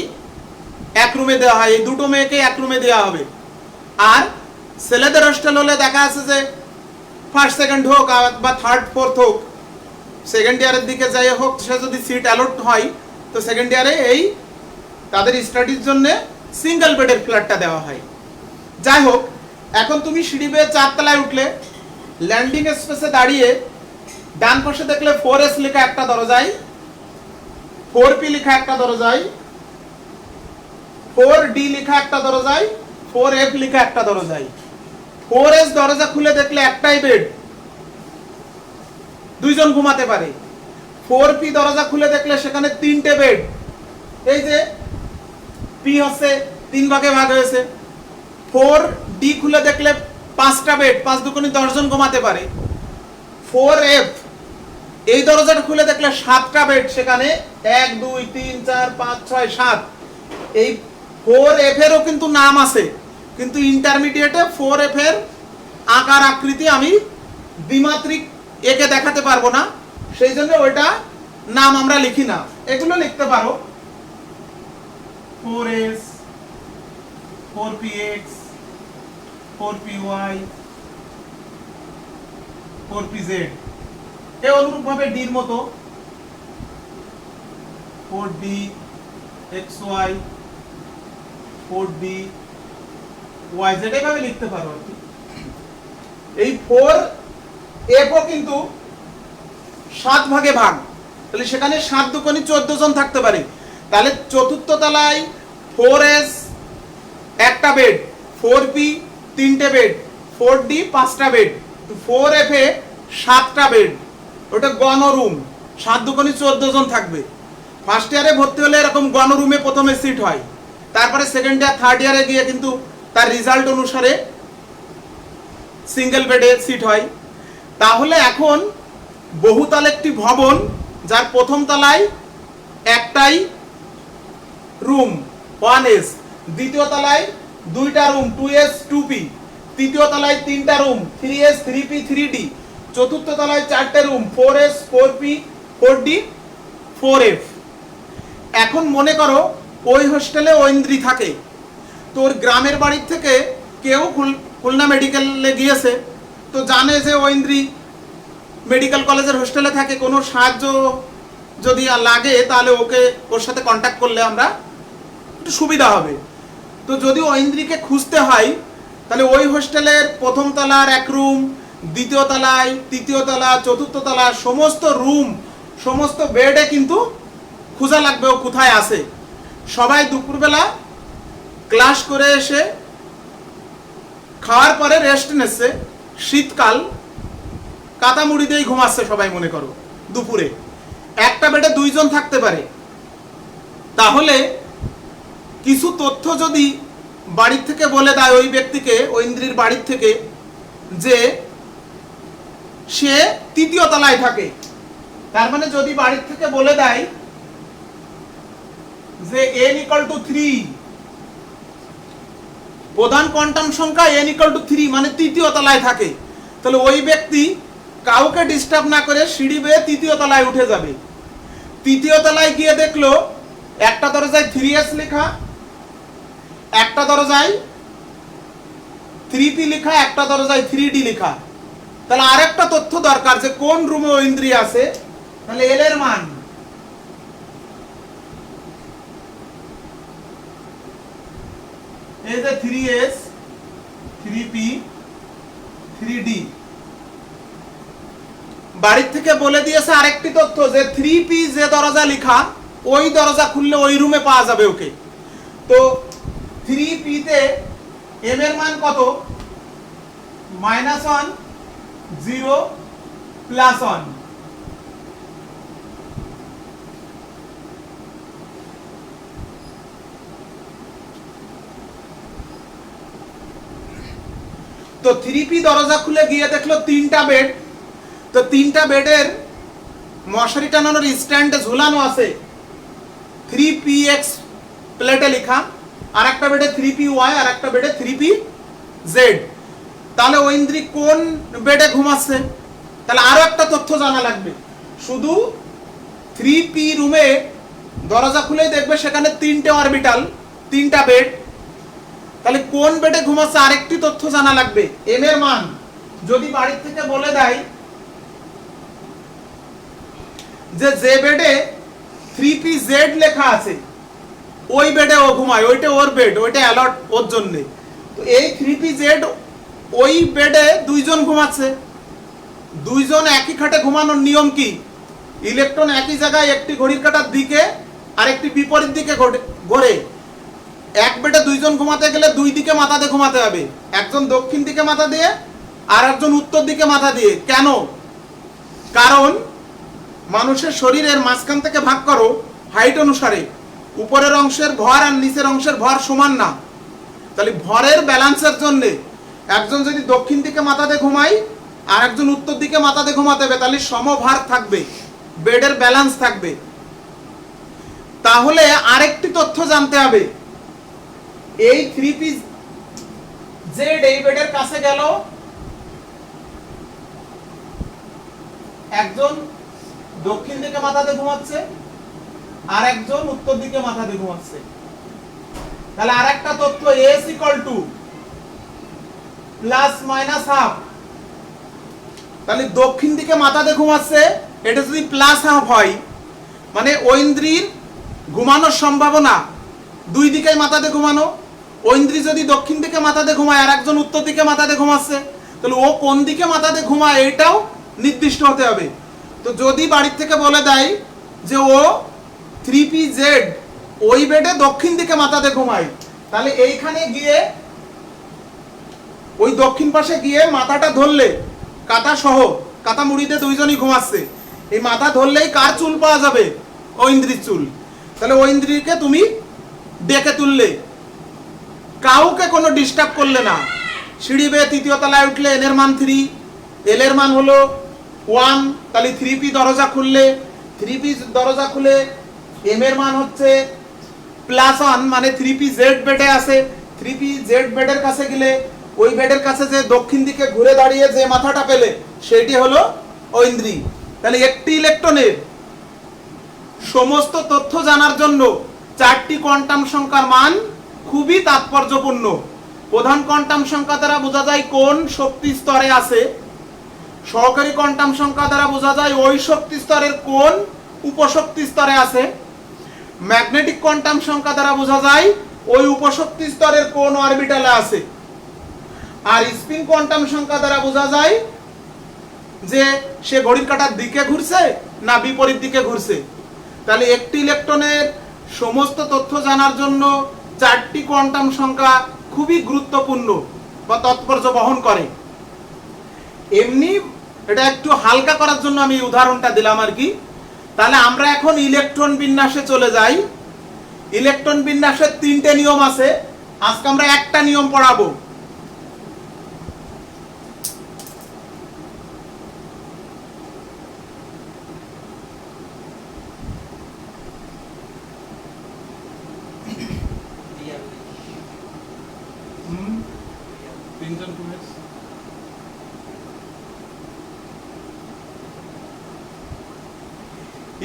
এক রুমে দেওয়া হয়, এই দুটো মেয়েকে এক রুমে দেওয়া হবে। আর ছেলেদের হোস্টেল হলে দেখা আছে যে ফার্স্ট সেকেন্ড হোক বা থার্ড ফোর্থ হোক, সেকেন্ড ইয়ারের দিকে যাই হোক, সে যদি সিট অ্যালট হয় তো সেকেন্ড ইয়ারে এই তাদের স্টাডির জন্য সিঙ্গেল বেডের ফ্ল্যাটটা দেওয়া হয়। যাই হোক, এখন তুমি সিঁড়ি বেয়ে 4 তলায় উঠলে, ল্যান্ডিং স্পেসে দাঁড়িয়ে ডান পাশে দেখলে 4S লেখা একটা দরজায়, 4P লেখা একটা দরজায়, 4D লেখা একটা দরজায়, 4F লেখা একটা দরজায়। 4S দরজা খুলে দেখলে একটাই বেড, দুইজন ঘুমাতে পারে। 4P দরজা খুলে দেখলে সেখানে 3টে বেড, এই যে P হচ্ছে 3 ভাগে ভাগ হয়েছে। 4D খুলে দেখলে 5টা বেড, 5 দুগুণে 10 জন ঘুমাতে পারে। 4F এই দরজাটা খুলে দেখলে 7টা বেড, সেখানে 1 2 3 4 5 6 7। এই 4F এরও কিন্তু নাম আছে, কিন্তু ইন্টারমিডিয়েটে 4F এর আকার আকৃতি আমি দ্বিমাত্রিক একে দেখাতে পারবো না, সেই জন্য ওইটা নাম আমরা লিখি না। এগুলো লিখতে পারো 4S, 4PX, 4PY, 4PZ। এই অনুরূপ ভাবে ডির মতো 4D, XY, 4D, YZ এভাবে লিখতে পারো আর কি। এই 4F ও কিন্তু 7 ভাগে ভাগ, তাহলে সেখানে 7 দুগুণে 14 জন থাকতে পারে। তাহলে চতুর্থ তলায় 4S একটা বেড, 4P 3টে বেড, 4D 5টা বেড, 4F এ 7টা বেড, ওটা গণরুম, 7 দুগুণে 14 জন থাকবে। ফার্স্ট ইয়ারে ভর্তি হলে এরকম গণরুমে প্রথমে সিট হয়, তারপরে সেকেন্ড ইয়ার থার্ড ইয়ারে গিয়ে কিন্তু তার রেজাল্ট অনুসারে সিঙ্গেল বেডে সিট হয়। তাহলে এখন বহুতল একটি ভবন যার প্রথম তলায় একটাই রুম 1S, দ্বিতীয় তলায় 2টা রুম 2S 2P, তৃতীয় তলায় 3টা রুম 3S 3P 3D, চতুর্থ তলায় 4টে room 4S 4P 4D 4F। এখন মনে করো ওই হোস্টেলে ঐন্দ্রী থাকে, তোর গ্রামের বাড়ির থেকে কেউ খুলনা মেডিকেলে গিয়েছে, তো জানে যে ঐন্দ্রী মেডিকেল কলেজের হোস্টেলে থাকে, কোনো সাহায্য যদি লাগে তাহলে ওর সাথে কন্ট্যাক্ট করলে আমরা একটু সুবিধা হবে। তো যদি ঐন্দ্রীকে খুঁজতে হয় তাহলে ওই হোস্টেলের প্রথম তলার এক রুম, দ্বিতীয় তলায়, তৃতীয় তলা, চতুর্থ তলা সমস্ত রুম, সমস্ত বেডে কিন্তু খোঁজা লাগবে ও কোথায় আছে। সবাই দুপুরবেলা ক্লাস করে এসে খাওয়ার পরে রেস্ট নিচ্ছে, শীতকাল কাতা মুড়ি দিয়েই ঘুমাচ্ছে সবাই মনে করো দুপুরে, একটা বেডে দুইজন থাকতে পারে। তাহলে কিছু তথ্য যদি বাড়ির থেকে বলে দেয় ওই ব্যক্তিকে, ঐন্দ্রির বাড়ির থেকে, যে সে তৃতীয় তলায় থাকে, তার মানে যদি বাড়ির থেকে বলে দেয় যে n = 3, প্রধান কোয়ান্টাম সংখ্যা n = 3 মানে তৃতীয় তলায় থাকে, তাহলে ওই ব্যক্তি কাউকে ডিস্টার্ব না করে সিঁড়ি বেয়ে তৃতীয় তলায় উঠে যাবে। তৃতীয় তলায় গিয়ে দেখলো একটা দরজায় 3s লেখা, একটা দরজায় 3p লেখা, একটা দরজায় 3d লেখা। তাহলে আরেকটা তথ্য দরকার যে কোন রুমে ঐন্দ্রি আছে। তাহলে l এর মান এই যে 3s 3p 3d, বাড়ির থেকে বলে দিয়েছে আরেকটি তথ্য যে 3p যে দরজা লেখা ওই দরজা খুললে ওই রুমে পাওয়া যাবে ওকে। তো 3p তে m এর মান কত? -1 0 +1। তো 3p দরজা খুলে গিয়ে দেখলো 3টা বেড। তো 3টা বেডের মশারি টানানোর স্ট্যান্ডে ঝুলানো আছে 3px প্লেটে লেখা, আর একটা বেডে 3py, আর একটা বেডে 3pz। তাহলে ঐন্দ্রি কোন বেডে ঘুমাচ্ছে? তাহলে আরো একটা তথ্য জানা লাগবে। শুধু 3p রুমে দরজা খুলেই দেখবে সেখানে 3টে অরবিটাল, 3টা বেড। তাহলে কোন বেডে ঘুমাচ্ছে আরেকটি তথ্য জানা লাগবে। m এর মান যদি বাড়ির থেকে বলে দেয় যে বেডে 3pz লেখা আছে ওই বেডে ও ঘুমায়, ওইটা ওর বেড, ওইটা অ্যালট ওর জন্য। তো এই 3pz ওই বেডে দুইজন ঘুমাচ্ছে। দুইজন একই খাটে ঘুমানোর নিয়ম কি? ইলেকট্রন একই জায়গায় একটি ঘড়ির কাঁটার দিকে আর একটি বিপরীত দিকে ঘোরে। এক বেডে দুইজন ঘুমাতে গেলে দুই দিকে মাথা দিয়ে ঘুমাতে হবে, একজন দক্ষিণ দিকে মাথা দিয়ে আর একজন উত্তর দিকে মাথা দিয়ে। কেন? কারণ মানুষের শরীরের মাঝখান থেকে ভাগ করো হাইট অনুসারে, উপরের অংশের ভর আর নিচের অংশের ভর সমান না। তাহলে ভরের ব্যালেন্সের জন্য একজন যদি দক্ষিণ দিকে মাথা দিয়ে ঘুমায় আর একজন উত্তর দিকে মাথা দিয়ে ঘুমাতে হবে, তাহলে সমভার থাকবে, বেডের ব্যালেন্স থাকবে। তাহলে আরেকটি তথ্য জানতে হবে, এই 3pz এই বেডের কাছে গেল, একজন দক্ষিণ দিকে মাথা দিয়ে ঘুমাচ্ছে আর একজন উত্তর দিকে মাথা দিয়ে ঘুমাচ্ছে। তাহলে আরেকটা তথ্য s = ±½ তাহলে দক্ষিণ দিকে মাথা দিয়ে ঘুমাচ্ছে, এটা যদি +½ হয় মানে ঐন্দ্রির ঘুমানোর সম্ভাবনা দুই দিকে মাথা দিয়ে ঘুমানো। ঐন্দ্রি যদি দক্ষিণ দিকে মাথা দিয়ে ঘুমায় আর একজন উত্তর দিকে মাথা দিয়ে ঘুমাচ্ছে, তাহলে ও কোন দিকে মাথা দিয়ে ঘুমায় এটাও নির্দিষ্ট হতে হবে। তো যদি বাড়ির থেকে বলে দেয় যে ও 3pz ওই বেডে দক্ষিণ দিকে মাথা দিয়ে ঘুমায়, তাহলে এইখানে গিয়ে ওই দক্ষিণ পাশে গিয়ে মাথাটা ধরলে, কাঁথা সহ, কাঁথা মুড়িতে দুইজনই ঘুমাচ্ছে, এই মাথা ধরলেই কার চুল পাওয়া যাবে? ঐন্দ্রির চুল। তাহলে ঐন্দ্রিকে তুমি ডেকে তুললে, কাউকে কোনো ডিস্টার্ব করলে না। সিঁড়ি বেয়ে তৃতীয় তলায় উঠলে n এর মান 3, l এর মান হলো 1, তাহলে 3p দরজা খুললে, 3p দরজা খুলে m এর মান হচ্ছে +1 মানে 3pz বেডে আছে। 3pz বেডের কাছে গেলে ওই বেডের কাছে যে দক্ষিণ দিকে ঘুরে দাঁড়িয়ে যে মাথাটা পেলে সেটি হলো ঐন্দ্রি। তাহলে একটি ইলেকট্রনের সমস্ত তথ্য জানার জন্য 4টি কোয়ান্টাম সংখ্যার মান খুবই তাৎপর্যপূর্ণ। প্রধান কোয়ান্টাম সংখ্যা দ্বারা বোঝা যায় কোন শক্তি স্তরে আছে, সহকারী কোয়ান্টাম সংখ্যা দ্বারা বোঝা যায় ওই শক্তি স্তরের কোন উপশক্তি স্তরে আছে, ম্যাগনেটিক কোয়ান্টাম সংখ্যা দ্বারা বোঝা যায় ওই উপশক্তি স্তরের কোন অরবিটালে আছে, আর স্পিন কোয়ান্টাম সংখ্যা দ্বারা বোঝা যায় যে সে ঘড়ির কাঁটার দিকে ঘুরছে না বিপরীত দিকে ঘুরছে। তাহলে একটি ইলেকট্রনের সমস্ত তথ্য জানার জন্য 4টি কোয়ান্টাম সংখ্যা খুবই গুরুত্বপূর্ণ বা তাৎপর্য বহন করে। এমনি এটা একটু হালকা করার জন্য আমি উদাহরণটা দিলাম আর কি। তাহলে আমরা এখন ইলেকট্রন বিন্যাসে চলে যাই। ইলেকট্রন বিন্যাসের 3টে নিয়ম আছে, আজকে আমরা একটা নিয়ম পড়াবো।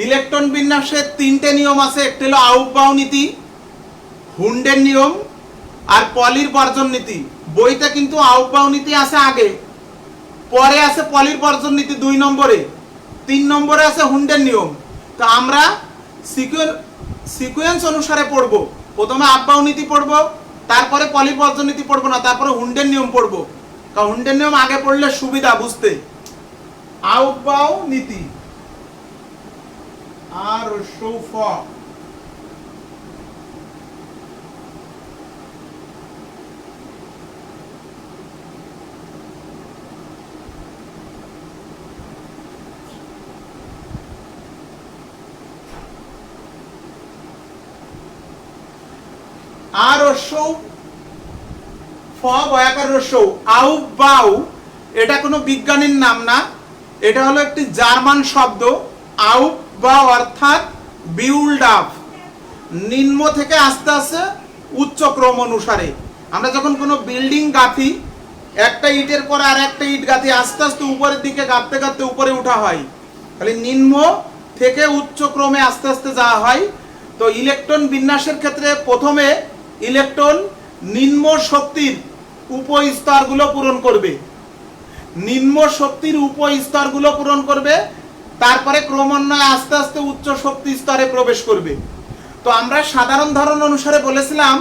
ইলেকট্রন বিন্যাসের 3টে নিয়ম আছে, একটা হলো আউফবাউ নীতি, হুন্ডের নিয়ম আর পলির বর্জন নীতি। বইতে কিন্তু আউফবাউ নীতি আছে আগে, পরে আছে পলির বর্জন নীতি 2 নম্বরে, 3 নম্বরে আছে হুন্ডের নিয়ম। তো আমরা সিকোয়েন্স অনুসারে পড়ব। প্রথমে আউফবাউ নীতি পড়ব, তারপরে পলির বর্জন নীতি পড়ব না, তারপরে হুন্ডের নিয়ম পড়ব। কারণ হুন্ডের নিয়ম আগে পড়লে সুবিধা বুঝতে। আউফবাউ নীতি আর সৌফ আর রস্যৌ ফ বয়াকার রস্যৌ। আউফবাউ এটা কোনো বিজ্ঞানীর নাম না, এটা হলো একটি জার্মান শব্দ। আউফবাউ অর্থাৎ বিল্ড আপ, নিম্ন থেকে আস্তে আস্তে উচ্চ ক্রম অনুসারে। আমরা যখন কোনো বিল্ডিং গাঁথি, একটা ইটের পর আর একটা ইট গাঁথি, আস্তে আস্তে উপরের দিকে গাঁথতে গাঁথতে উপরে উঠা হয়। তাহলে নিম্ন থেকে উচ্চ ক্রমে আস্তে আস্তে যাওয়া হয়। তো ইলেকট্রন বিন্যাসের ক্ষেত্রে প্রথমে ইলেকট্রন নিম্ন শক্তির উপস্তরগুলো পূরণ করবে, নিম্ন শক্তির উপস্তরগুলো পূরণ করবে, তারপরে ক্রমান্বয়ে আস্তে আস্তে উচ্চ শক্তি স্তরে প্রবেশ করবে। তো আমরা সাধারণ ধারণা অনুসারে বলেছিলাম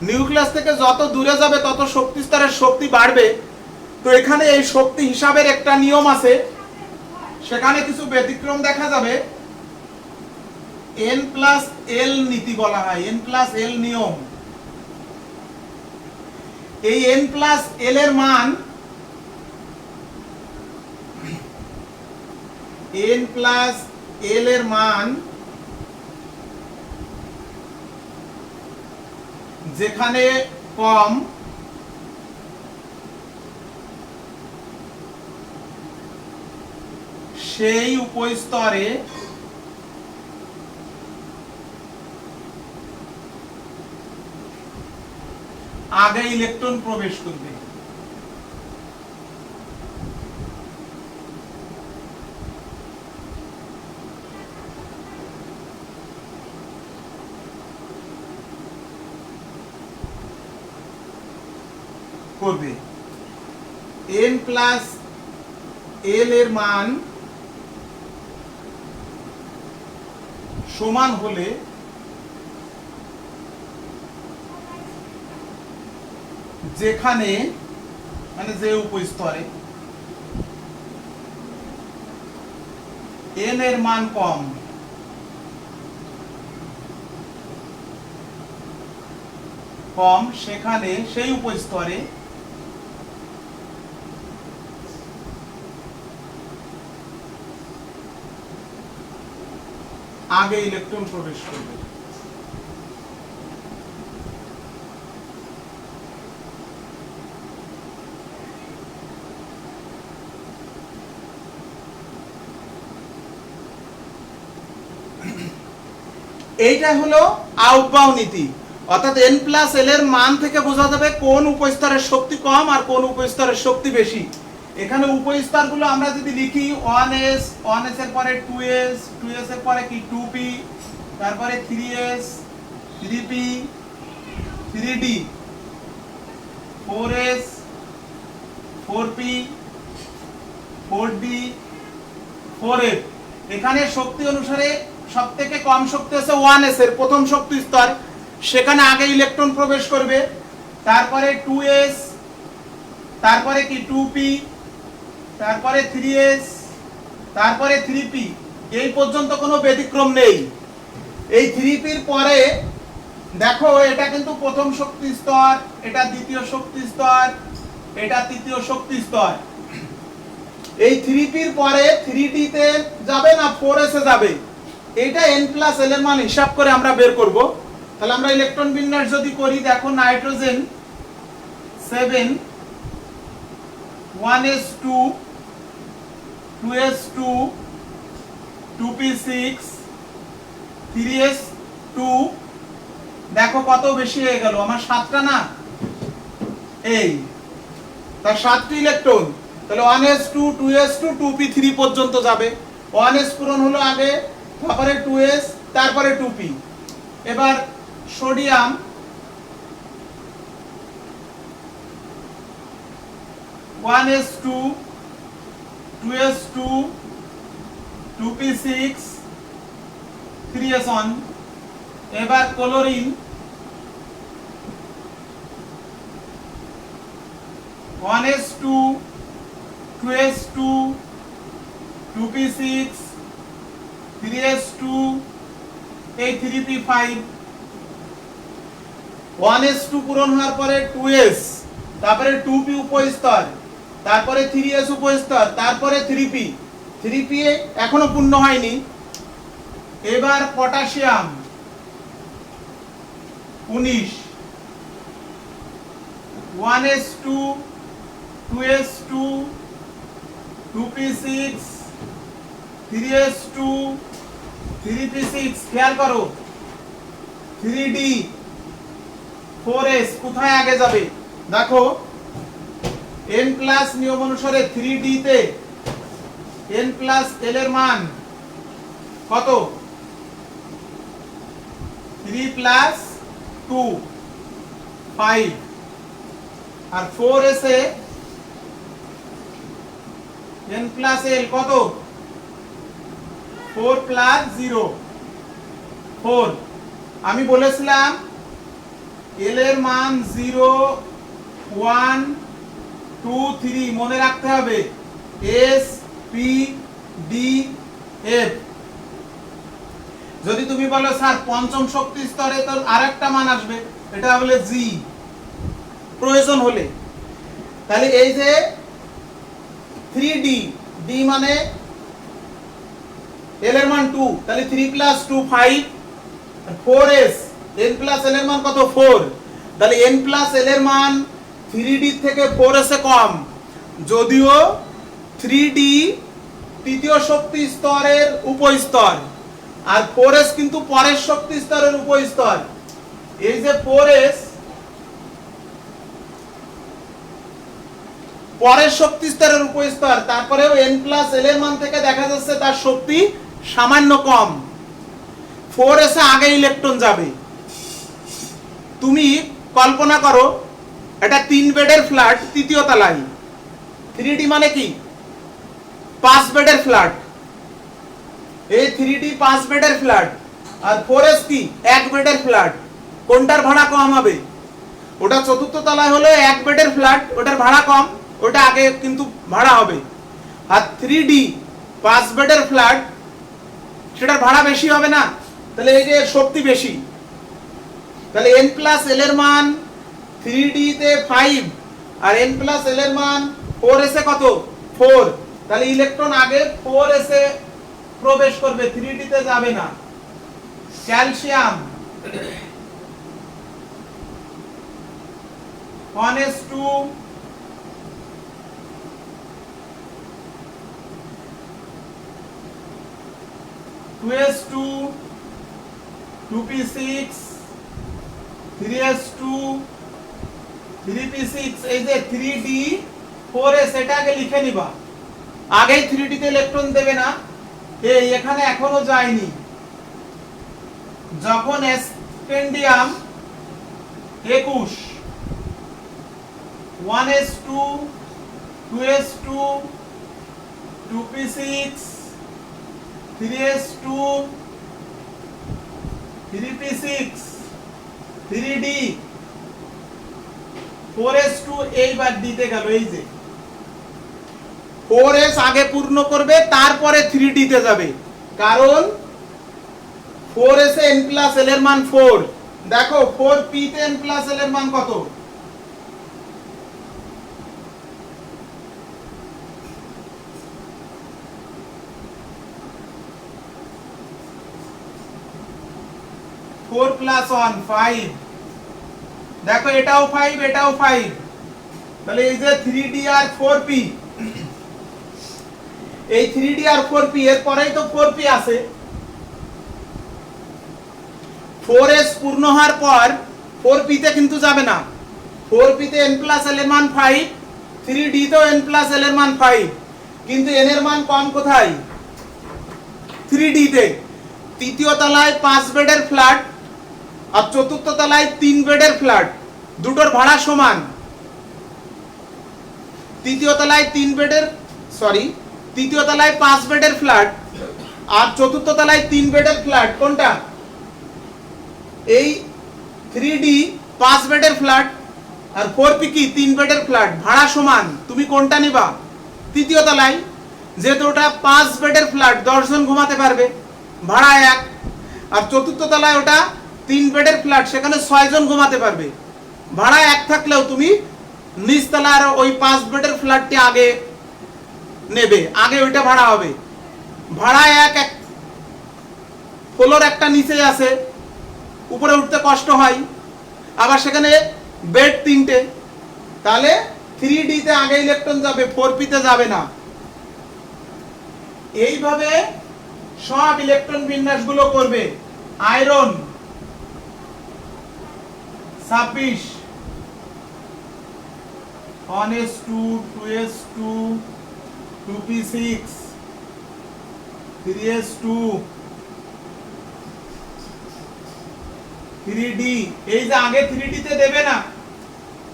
নিউক্লিয়াস থেকে যত দূরে যাবে তত শক্তি স্তরের শক্তি বাড়বে। তো এখানে এই শক্তি হিসাবের একটা নিয়ম আছে, সেখানে কিছু ব্যতিক্রম দেখা যাবে। N+L নীতি বলা হয়, N+L নিয়ম। এই N+L এর মান N+L এর মান যেখানে কম সেই উপস্তরে আগে ইলেকট্রন প্রবেশ করবে। N+L এর মান সমান হলে যেখানে মানে যে উপস্তরে N এর মান কম সেখানে সেই উপস্তরে আগে ইলেকট্রন প্রবেশ করবে। এইটা হলো আউফবাউ নীতি। অর্থাৎ N+L এর মান থেকে বোঝা যাবে কোন উপস্তরের শক্তি কম আর কোন উপস্তরের শক্তি বেশি। এখানে উপস্তরগুলো আমরা যদি লিখি 1s, 1s এর পরে 2s, 2s এর পরে কি 2p, তারপরে 3s, 3p, 3d, 4s, 4p, 4d, 4f। এখানে শক্তি অনুসারে সবথেকে কম শক্তি আছে 1s এর প্রথম শক্তি স্তর, সেখানে আগে ইলেকট্রন প্রবেশ করবে। তারপরে 2s, তারপরে কি 2p, তারপরে 3s, তারপরে 3p। এই পর্যন্ত কোনো ব্যতিক্রম নেই। এই 3p এর পরে দেখো এটা কিন্তু প্রথম শক্তি স্তর, এটা দ্বিতীয় শক্তি স্তর, এটা তৃতীয় শক্তি স্তর। এই 3p এর পরে 3d তে যাবে না 4s এ যাবে, এটা n প্লাস l এর মান হিসাব করে আমরা বের করব। তাহলে আমরা ইলেকট্রন বিন্যাস যদি করি, দেখো nitrogen 7 1s2 2s2 2p6 3s2, দেখো কত বেশি হয়ে গেল আমার 7টা না, এই তার 7টি ইলেকট্রন। তাহলে 1s2 2s2 2p3 পর্যন্ত যাবে। 1s পূরণ হলো আগে, তারপরে 2s, তারপরে 2p। এবার sodium one s2 2s2 2p6 3s1। এবার chlorine 1s2 2s2 2p6 3s2 এই 3p5। 1s2 পূরণ হওয়ার পরে 2s, তারপরে 2p উপস্তর, তারপরে 3s উপস্তর, তারপরে 3p। 3p এখনো পূর্ণ হয়নি। এবার potassium 19 1s2 2s2 2p6 3s2 3p6, খেয়াল করো 3d 4s কোথায় আগে যাবে, দেখো n প্লাস নিয়ম অনুসারে 3d তে n প্লাস l এর মান কত, 3 প্লাস 2 5, আর 4s এ n প্লাস l কত, 4 প্লাস 0 4। আমি বলেছিলাম l এর মান 0 1 2 3 মনে রাখতে হবে, s p d f। যদি তুমি বলো স্যার পঞ্চম শক্তি স্তরে তো আরেকটা মান আসবে, এটা হলে g প্রয়োজন হলে। তাহলে এই যে 3d, d মানে l এর মান 2, তাহলে 3 plus 2 5, 4s n plus l এর মান কত 4, তাহলে n প্লাস l এর মান 3d থেকে 4s এ কম, যদিও 3d তৃতীয় শক্তি স্তরের উপস্তর আর 4s কিন্তু পরের শক্তি স্তরের উপস্তর। এই যে 4s পরের শক্তি স্তরের উপস্তর, তারপরেও n প্লাস l এর মান থেকে দেখা যাচ্ছে তার শক্তি সামান্য কম, 4s এ আগে ইলেকট্রন যাবে। তুমি কল্পনা করো এটা 3 বেডের ফ্ল্যাট তৃতীয় তলায়, 3d মানে কি 5 বেডের ফ্ল্যাট, এই 3d 5 বেডের ফ্ল্যাট, আর 4s কি 1 বেডের ফ্ল্যাট, কোনটার ভাড়া কম হবে, ওটা চতুর্থ তলায় হলে 1 বেডের ফ্ল্যাট, ওটার ভাড়া কম, ওটা আগে কিন্তু ভাড়া হবে। আর 3d 5 বেডের ফ্ল্যাট, সেটার ভাড়া বেশি হবে না, তাহলে এই যে শক্তি বেশি। তাহলে n প্লাস l এর মান 3d তে 5 আর n প্লাস l এর মান 4s এ কত 4, তাহলে ইলেকট্রন আগে 4s এ প্রবেশ করবে, 3d তে যাবে না। Calcium 1s2 2s2 2p6 3s2 3p6, এই যে 3d 4s এটা আগে লিখে নিবা, আগেই 3d তে ইলেকট্রন দেবে না, এই এখানে এখনো যায়নি। যখন scandium 21 1s2 2s2 2p6 3s2 3p6 3d 4s2 এইবার দিতে গেল, এই যে 4s আগে পূর্ণ করবে তারপরে 3d তে যাবে, কারণ 4s এ n প্লাস l এর মান 4, দেখো 4p তে n প্লাস l এর মান কত, 4 প্লাস 1 5, দেখো এটাও 5 এটাও 5, তাহলে এই যে 3d আর 4p, এই 3d আর 4p এর পরেই তো 4p আছে। 4s পূর্ণ হওয়ার পর 4p তে কিন্তু যাবে না, 4p তে n প্লাস l এর মান 5, 3d তেও n প্লাস l এর মান 5, কিন্তু n এর মান কম কোথায়? 3d তে। তৃতীয় তলায় 5 বেডের ফ্ল্যাট আর চতুর্থ তলায় 3 বেডের ফ্ল্যাট, দুটোর ভাড়া সমান। তৃতীয় তলায় 5 বেডের ফ্ল্যাট আর চতুর্থ তলায় 3 বেডের ফ্ল্যাট, কোনটা? এই 3d 5 বেডের ফ্ল্যাট আর 4p কি 3 বেডের ফ্ল্যাট, ভাড়া সমান, তুমি কোনটা নিবা? তৃতীয় তলায়, যেহেতু ওটা 5 বেডের ফ্ল্যাট 10 জন ঘুমাতে পারবে, ভাড়া 1। আর চতুর্থ তলায় ওটা 3 বেডের ফ্ল্যাট, সেখানে 6 জন ঘুমাতে পারবে, ভাড়া 1 থাকলেও তুমি নিচ তলার ওই 5 বেডের ফ্ল্যাটটি আগে নেবে, আগে ওইটা ভাড়া হবে। ভাড়া 1, ফ্লোর একটা নিচে আছে, উপরে উঠতে কষ্ট হয়, আবার সেখানে বেড 3টে, তাহলে 3d তে আগে ইলেকট্রন যাবে, 4p তে যাবে না। এইভাবে সব ইলেকট্রন বিন্যাসগুলো করবে। Iron 26, 1s2 2s2 2p6 3s2 3d, এই যে আগে 3d তে দেবে না,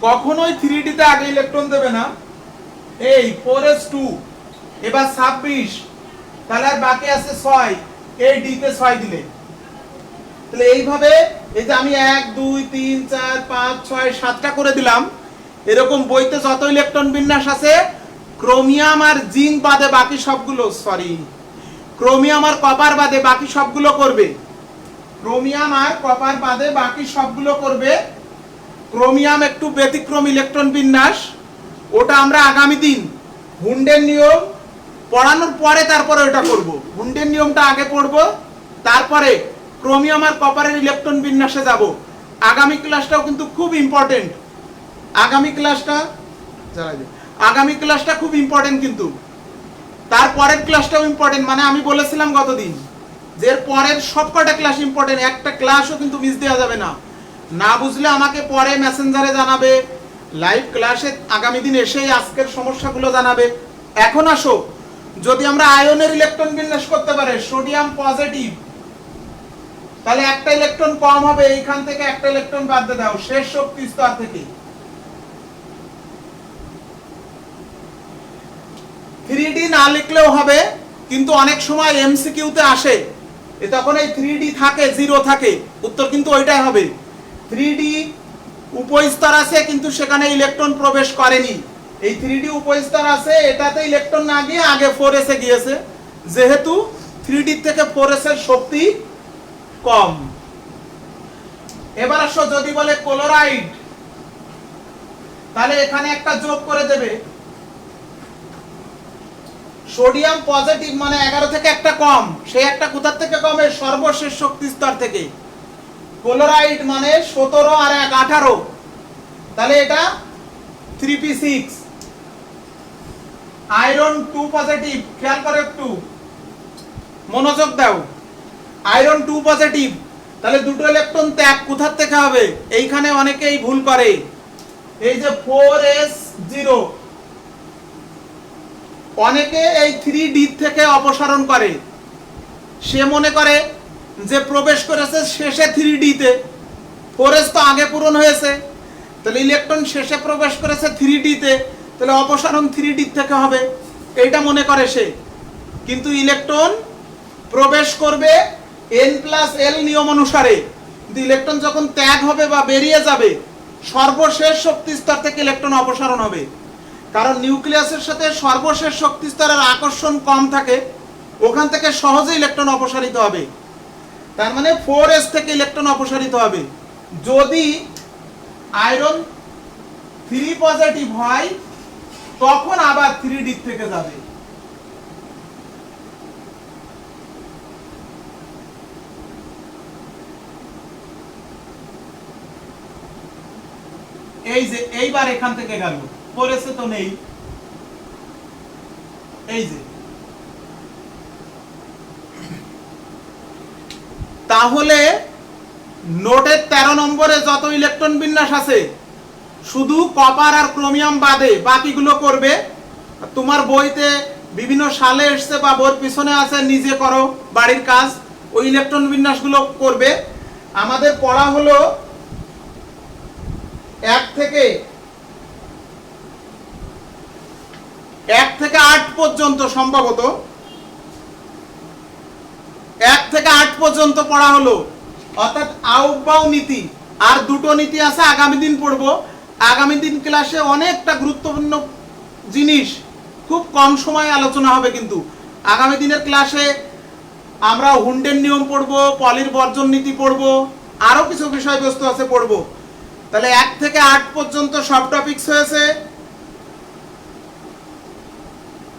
কখনোই 3d তে আগে ইলেকট্রন দেবে না। এই 4s2 এবার 26, তাহলে আর বাকি আছে 6, এই d তে 6 দিলে, তাহলে এইভাবে এই যে আমি 1 2 3 4 5 6 7টা করে দিলাম, এরকম বইতে যত ইলেকট্রন বিন্যাস আছে ক্রোমিয়াম আর জিঙ্ক বাদে বাকি সবগুলো, ক্রোমিয়াম আর কপার বাদে বাকি সবগুলো করবে, ক্রোমিয়াম আর কপার বাদে বাকি সবগুলো করবে। ক্রোমিয়াম একটু ব্যতিক্রম ইলেকট্রন বিন্যাস, ওটা আমরা আগামী দিন হুন্ডের নিয়ম পড়ানোর পরে তারপরে ওটা করব, হুন্ডের নিয়মটা আগে পড়ব, তারপরে ক্রোমিয়াম আর কপারের ইলেকট্রন বিন্যাসে যাব। আগামী ক্লাসটাও কিন্তু খুব ইম্পর্টেন্ট, আগামী ক্লাসটা খুব ইম্পর্টেন্ট, কিন্তু তারপরের ক্লাসটাও ইম্পর্টেন্ট। মানে আমি বলেছিলাম গতদিন যে এর পরের সবকটা ক্লাস ইম্পর্টেন্ট, একটা ক্লাসও কিন্তু মিস দেওয়া যাবে না। না বুঝলে আমাকে পরে মেসেঞ্জারে জানাবে, লাইভ ক্লাসে আগামী দিন এসেই আজকের সমস্যাগুলো জানাবে। এখন আসো, যদি আমরা আয়নের ইলেকট্রন বিন্যাস করতে পারে, সোডিয়াম পজিটিভ, তাহলে একটা ইলেকট্রন কম হবে, এইখান থেকে একটা ইলেকট্রন বাদ দিয়ে দাও, শেষ শক্তি স্তর থেকে। 3d না লিখলেও হবে, কিন্তু অনেক সময় এমসিকিউতে আসে, তখন এই 3d থাকে, 0 থাকে, উত্তর কিন্তু ওইটাই হবে। 3d উপস্তর আছে কিন্তু সেখানে ইলেকট্রন প্রবেশ করেনি, এই 3d উপস্তর আছে, এটাতে ইলেকট্রন না গিয়ে আগে 4s এ গিয়েছে, যেহেতু 3d থেকে 4s এর শক্তি কম। এবার আসো, যদি বলে ক্লোরাইড, তাহলে এখানে একটা যোগ করে দেবে, সোডিয়াম পজিটিভ মানে 11 থেকে একটা কম, সেই একটা কোথা থেকে কমে? সর্বশেষ শক্তি স্তর থেকে। ক্লোরাইড মানে 17 আর 1 18, তাহলে এটা 3p6। আয়রন 2 পজিটিভ, খেয়াল করো একটু, মনোযোগ দাও, আয়রন 2 পজিটিভ, তাহলে দুটো ইলেকট্রন ত্যাগ কোথা থেকে হবে? এইখানে অনেকেই ভুল করে, এই যে 4s0, অনেকে এই 3d থেকে অপসারণ করে, সে মনে করে যে প্রবেশ করেছে শেষে 3d তে, 4s তো আগে পূরণ হয়েছে, তাহলে ইলেকট্রন শেষে প্রবেশ করেছে 3d তে, তাহলে অপসারণ 3d থেকে হবে, এইটা মনে করে সে। কিন্তু ইলেকট্রন প্রবেশ করবে n+l নিয়ম অনুসারে, কিন্তু ইলেকট্রন যখন ত্যাগ হবে বা বেরিয়ে যাবে, সর্বশেষ শক্তি স্তর থেকে ইলেকট্রন অপসারণ হবে, কারণ নিউক্লিয়াসের সাথে সর্বশেষ শক্তি স্তরের আকর্ষণ কম থাকে, ওখান থেকে সহজে ইলেকট্রন অপসারিত হবে। তার মানে 4s থেকে ইলেকট্রন অপসারিত হবে। যদি আয়রন 3 পজিটিভ হয়, তখন আবার 3d থেকে যাবে। এই যে এইবার এখান থেকে গেল, পড়েছে তো নেই, এই যে। তাহলে নোটের 13 নম্বরে যত ইলেকট্রন বিন্যাস আছে শুধু কপার আর ক্রোমিয়াম বাদে বাকিগুলো করবে। তোমার বইতে বিভিন্ন সালে এসছে বা বইয়ের পিছনে আছে, নিজে করো বাড়ির কাজ, ওই ইলেকট্রন বিন্যাসগুলো করবে। আমাদের পড়া হলো 1 থেকে 8 পর্যন্ত, সম্ভবত 1 থেকে 8 পর্যন্ত পড়া হলো, অর্থাৎ আউটবাউ নীতি। আর দুটো নীতি আছে, আগামী দিন পড়বো। আগামী দিন ক্লাসে অনেকটা গুরুত্বপূর্ণ জিনিস খুব কম সময়ে আলোচনা হবে, কিন্তু আগামী দিনের ক্লাসে আমরা হুন্ডের নিয়ম পড়বো, পলির বর্জন নীতি পড়বো, আরো কিছু বিষয়বস্তু আছে পড়বো। তাহলে 1 থেকে 8 পর্যন্ত সব টপিকস হয়েছে।